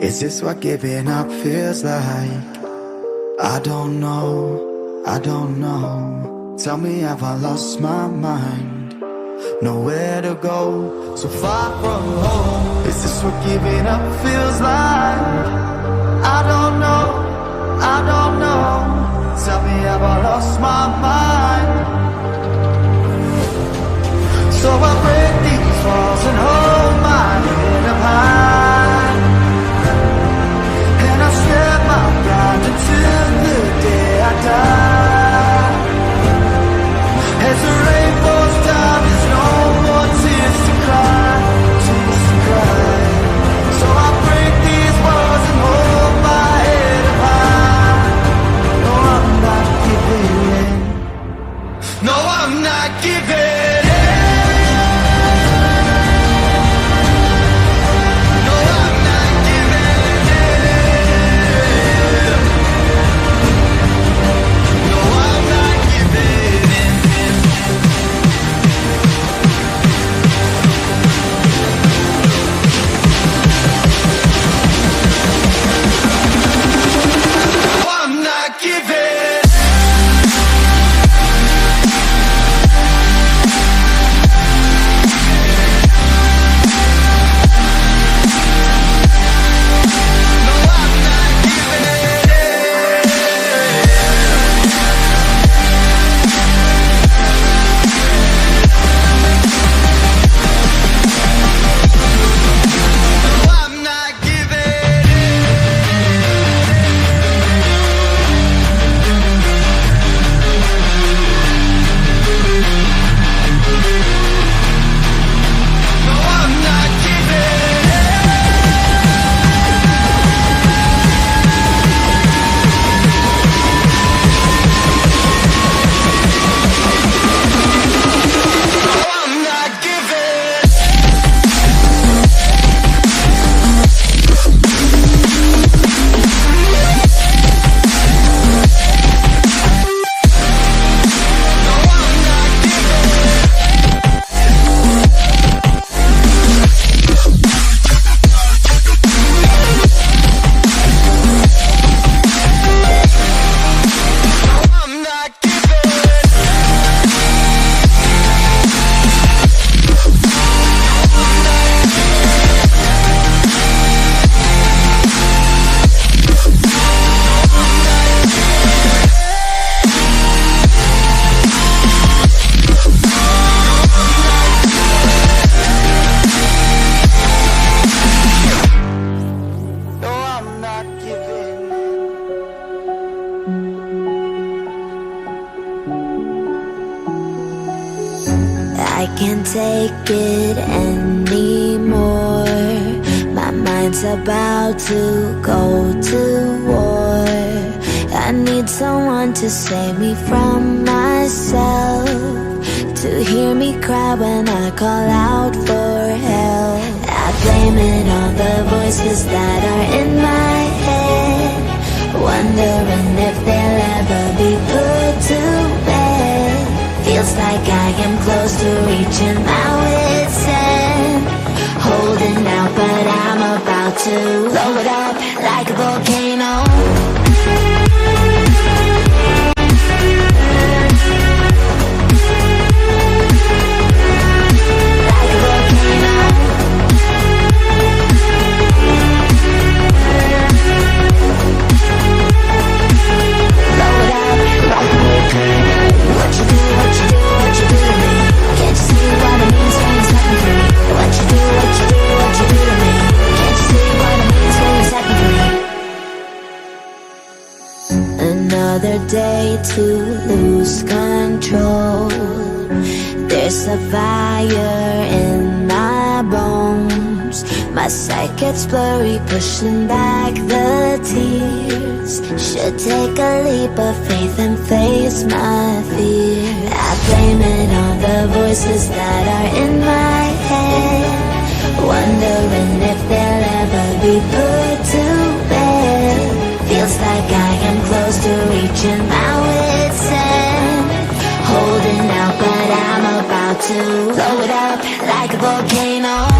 Is this what giving up feels like? I don't know, I don't know. Tell me, have I lost my mind? Nowhere to go, so far from home. Is this what giving up feels like? I don't know, I don't know. Tell me, have I lost my mind? So I break these walls and hold my head up high, and I step my pride until the day I die. As the rain falls down, there's no more tears to cry, tears to cry. So I break these walls and hold my head up high. No, I'm not giving in. I can't take it anymore. My mind's about to go to war. I need someone to save me from myself, to hear me cry when I call out for help. I blame it on the voices that are in my head, wondering if they'll ever be put to bed. Feels like I am close to reaching my wit's end, holding out but I'm about to blow it up like a volcano. Another day to lose control. There's a fire in my bones. My sight gets blurry, pushing back the tears. Should take a leap of faith and face my fear. I blame it on the voices that are in my head, wondering if they'll ever be put to bed. Feels like I am close to reaching my wit's end, holding out but I'm about to blow it up like a volcano.